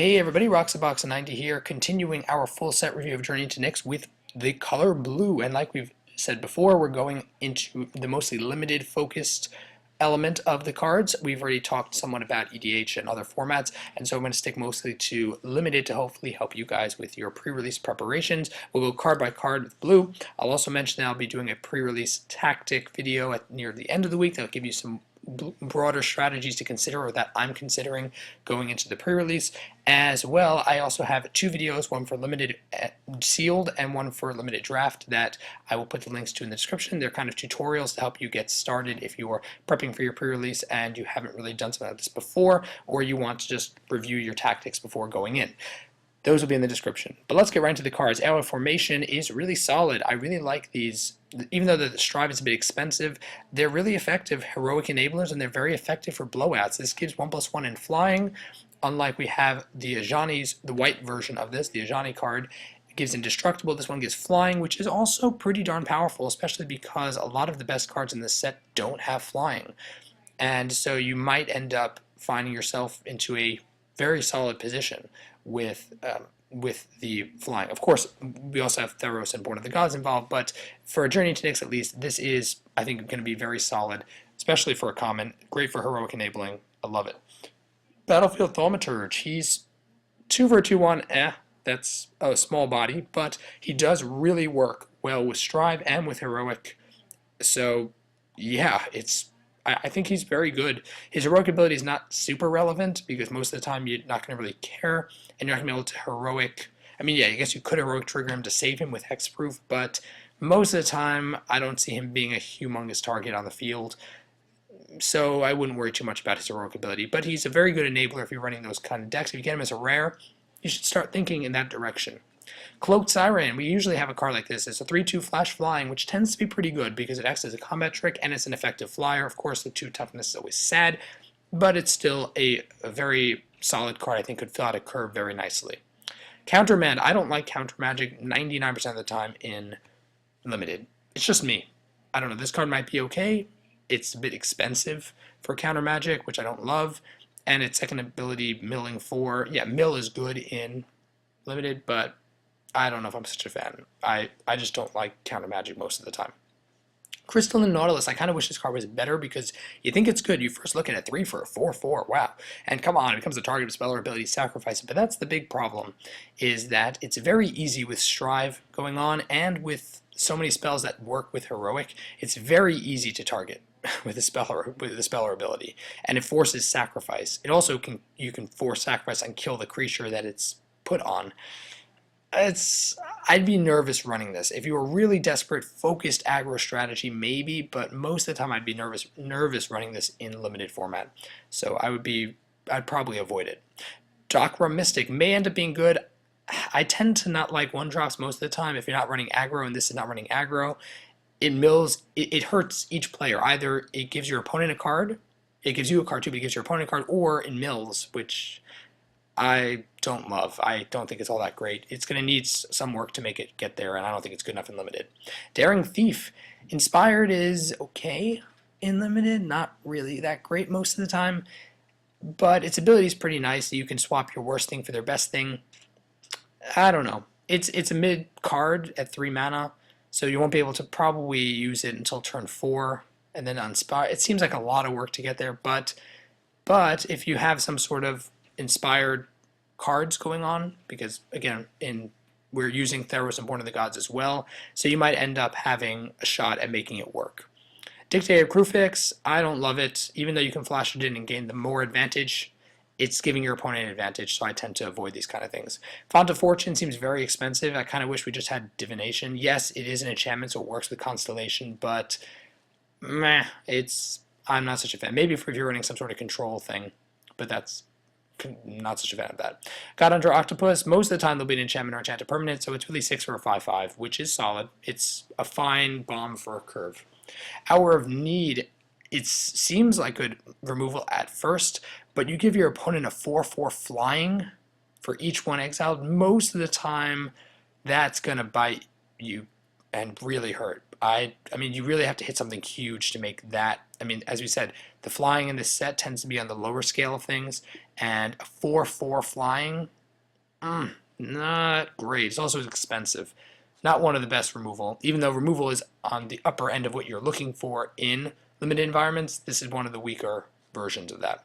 Hey everybody, Roxabox90 here, continuing our full set review of Journey to Nyx with the color blue. And like we've said before, we're going into the mostly limited focused element of the cards. We've already talked somewhat about EDH and other formats, and so I'm going to stick mostly to limited to hopefully help you guys with your pre-release preparations. We'll go card by card with blue. I'll also mention that I'll be doing a pre-release tactic video near the end of the week that'll give you some broader strategies to consider, or that I'm considering going into the pre-release. As well, I also have two videos, one for limited sealed and one for limited draft, that I will put the links to in the description. They're kind of tutorials to help you get started if you're prepping for your pre-release and you haven't really done something like this before, or you want to just review your tactics before going in. Those will be in the description. But let's get right into the cards. Our formation is really solid. I really like these. Even though the Strive is a bit expensive, they're really effective heroic enablers, and they're very effective for blowouts. This gives 1+1 in flying, unlike we have the Ajani's, the white version of this, the Ajani card. It gives indestructible. This one gives flying, which is also pretty darn powerful, especially because a lot of the best cards in this set don't have flying. And so you might end up finding yourself into a very solid position with the flying. Of course, we also have Theros and Born of the Gods involved, but for a Journey to Nyx at least, this is, I think, going to be very solid, especially for a common. Great for heroic enabling. I love it. Battlefield Thaumaturge. He's 2 for a 2/1. That's a small body, but he does really work well with Strive and with heroic. So, yeah, I think he's very good. His heroic ability is not super relevant because most of the time you're not going to really care, and you're not going to be able to heroic. I mean, yeah, I guess you could heroic trigger him to save him with hexproof, but most of the time I don't see him being a humongous target on the field. So I wouldn't worry too much about his heroic ability. But he's a very good enabler if you're running those kind of decks. If you get him as a rare, you should start thinking in that direction. Cloaked Siren, we usually have a card like this. It's a 3/2 flash flying, which tends to be pretty good because it acts as a combat trick and it's an effective flyer. Of course, the 2 toughness is always sad, but it's still a very solid card. I think could fill out a curve very nicely. Countermand, I don't like counter magic 99% of the time in limited. It's just me. I don't know, this card might be okay. It's a bit expensive for counter magic, which I don't love, and its second ability, milling 4. Yeah, mill is good in limited, but I don't know if I'm such a fan. I just don't like counter magic most of the time. Crystalline Nautilus, I kind of wish this card was better because you think it's good. You first look at it, 3 for a 4/4, wow. And come on, it becomes a target of spell or ability, sacrifice it. But that's the big problem, is that it's very easy with Strive going on, and with so many spells that work with heroic, it's very easy to target with a spell or ability. And it forces sacrifice. It also you can force sacrifice and kill the creature that it's put on. I'd be nervous running this. If you were really desperate, focused aggro strategy, maybe, but most of the time I'd be nervous running this in limited format. So I'd probably avoid it. Chakra Mystic may end up being good. I tend to not like 1-drops most of the time if you're not running aggro, and this is not running aggro. It hurts each player. Either it gives your opponent a card, it gives you a card too, but it gives your opponent a card, or it mills, which I don't love. I don't think it's all that great. It's going to need some work to make it get there, and I don't think it's good enough in limited. Daring Thief. Inspired is okay in limited, not really that great most of the time, but its ability is pretty nice. You can swap your worst thing for their best thing. I don't know. It's a mid card at 3 mana, so you won't be able to probably use it until turn 4, and then Inspire. It seems like a lot of work to get there, but if you have some sort of inspired cards going on, because again we're using Theros and Born of the Gods as well, so you might end up having a shot at making it work. Dictator Crewfix, I don't love it. Even though you can flash it in and gain the more advantage, it's giving your opponent an advantage, so I tend to avoid these kind of things. Font of Fortune seems very expensive. I kind of wish we just had Divination. Yes, it is an enchantment, so it works with Constellation, but meh, I'm not such a fan. Maybe if you're running some sort of control thing, but that's not such a fan of that. God Under Octopus, most of the time there'll be an enchantment or enchanted permanent, so it's really 6 for a 5/5, which is solid. It's a fine bomb for a curve. Hour of Need, it seems like good removal at first, but you give your opponent a 4/4 flying for each 1 exiled. Most of the time, that's going to bite you and really hurt. I mean, you really have to hit something huge to make that. I mean, as we said, the flying in this set tends to be on the lower scale of things, and a 4/4 flying, not great. It's also expensive. Not one of the best removal. Even though removal is on the upper end of what you're looking for in limited environments, this is one of the weaker versions of that.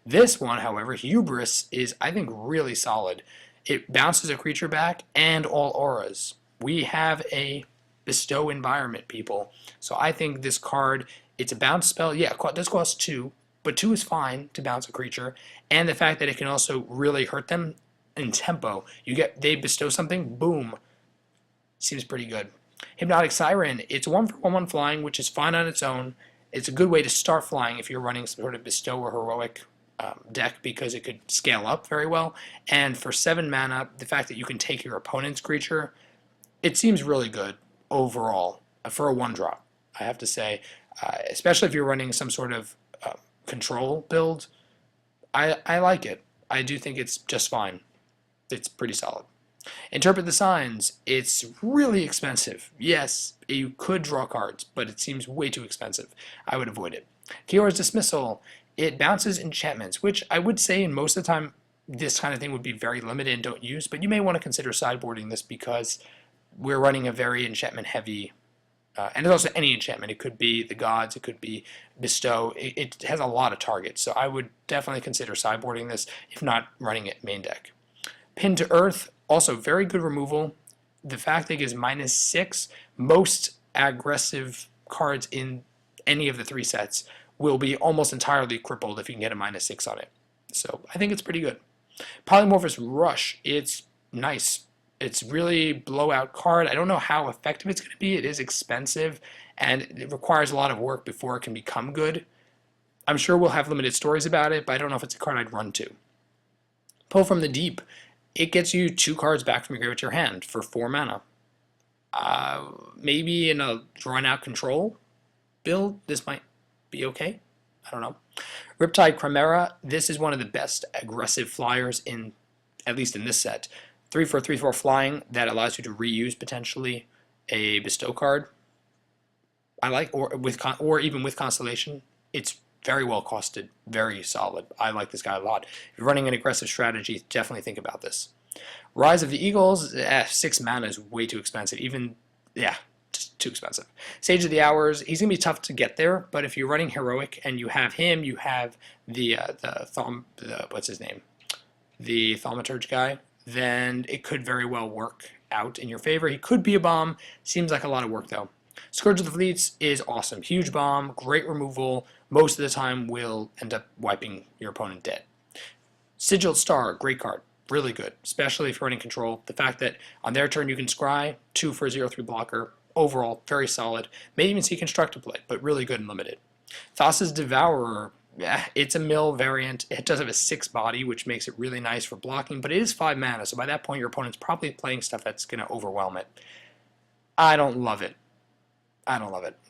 This one, however, Hubris, is, I think, really solid. It bounces a creature back and all auras. We have a bestow environment, people. So I think this card, it's a bounce spell. Yeah, it does cost 2, but 2 is fine to bounce a creature. And the fact that it can also really hurt them in tempo. They bestow something, boom. Seems pretty good. Hypnotic Siren, it's 1/1 flying, which is fine on its own. It's a good way to start flying if you're running some sort of bestow or heroic deck, because it could scale up very well. And for 7 mana, the fact that you can take your opponent's creature, it seems really good overall for a 1-drop, I have to say. Especially if you're running some sort of control build, I like it. I do think it's just fine. It's pretty solid. Interpret the Signs. It's really expensive. Yes, you could draw cards, but it seems way too expensive. I would avoid it. Kiyora's Dismissal. It bounces enchantments, which I would say in most of the time this kind of thing would be very limited and don't use, but you may want to consider sideboarding this because we're running a very enchantment heavy, and it's also any enchantment. It could be the gods, it could be bestow. It has a lot of targets, so I would definitely consider sideboarding this, if not running it main deck. Pin to Earth, also very good removal. The fact that it gives -6, most aggressive cards in any of the 3 sets will be almost entirely crippled if you can get a -6 on it. So I think it's pretty good. Polymorphous Rush, it's nice. It's really blowout card. I don't know how effective it's going to be. It is expensive, and it requires a lot of work before it can become good. I'm sure we'll have limited stories about it, but I don't know if it's a card I'd run to. Pull from the Deep. It gets you 2 cards back from your graveyard to your hand for 4 mana. Maybe in a drawn-out control build, this might be okay. I don't know. Riptide Crime Era. This is one of the best aggressive flyers at least in this set. 3 for 3/4 flying that allows you to reuse potentially a bestow card. I like, or even with Constellation. It's very well costed, very solid. I like this guy a lot. If you're running an aggressive strategy, definitely think about this. Rise of the Eagles, 6 mana is way too expensive. Just too expensive. Sage of the Hours, he's going to be tough to get there, but if you're running heroic and you have him, you have what's his name? The Thaumaturge guy, then it could very well work out in your favor. He could be a bomb. Seems like a lot of work though. Scourge of Leeds is awesome. Huge bomb, great removal. Most of the time will end up wiping your opponent dead. Sigil Star, great card. Really good, especially if you're running control. The fact that on their turn you can scry, 2 for a 0/3 blocker. Overall, very solid. May even see constructive play, but really good and limited. Thassa's Devourer, it's a mill variant. It does have a 6 body, which makes it really nice for blocking, but it is 5 mana, so by that point your opponent's probably playing stuff that's going to overwhelm it. I don't love it.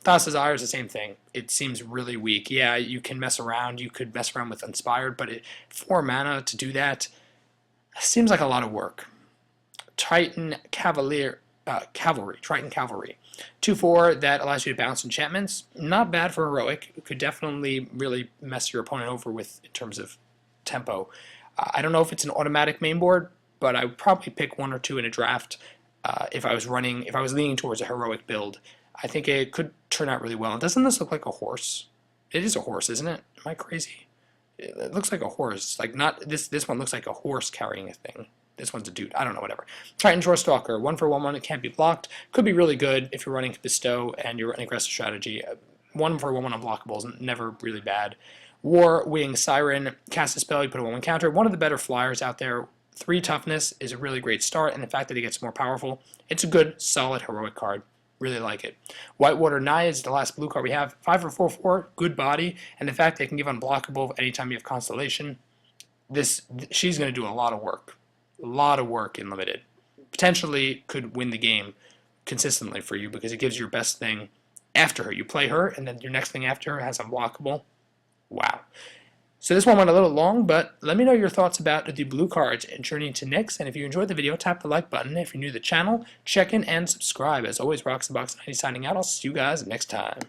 Thassa's Ire is the same thing. It seems really weak. Yeah, you can mess around. You could mess around with Inspired, but 4 mana to do that seems like a lot of work. Triton Cavalier, Triton Cavalry. 2/4 that allows you to bounce enchantments. Not bad for heroic. It could definitely really mess your opponent over with in terms of tempo. I don't know if it's an automatic main board, but I would probably pick 1 or 2 in a draft if I was leaning towards a heroic build. I think it could turn out really well. Doesn't this look like a horse? It is a horse, isn't it? Am I crazy? It looks like a horse. Like not this one looks like a horse carrying a thing. This one's a dude. I don't know, whatever. Triton Shore Stalker, 1 for 1/1, it can't be blocked. Could be really good if you're running bestow and you're running aggressive strategy. 1 for 1/1 unblockable is never really bad. War Wing Siren, cast a spell, you put a 1/1 counter. One of the better flyers out there. 3 toughness is a really great start, and the fact that it gets more powerful, it's a good, solid heroic card. Really like it. Whitewater Naiads, the last blue card we have. 5 for 4/4, good body, and the fact that it can give unblockable anytime you have Constellation. She's going to do a lot of work. A lot of work in limited. Potentially could win the game consistently for you because it gives your best thing after her. You play her, and then your next thing after her has unblockable. Wow. So this one went a little long, but let me know your thoughts about the blue cards in Journey to Nyx, and if you enjoyed the video, tap the like button. If you're new to the channel, check in and subscribe. As always, Rocks the Box 90 signing out. I'll see you guys next time.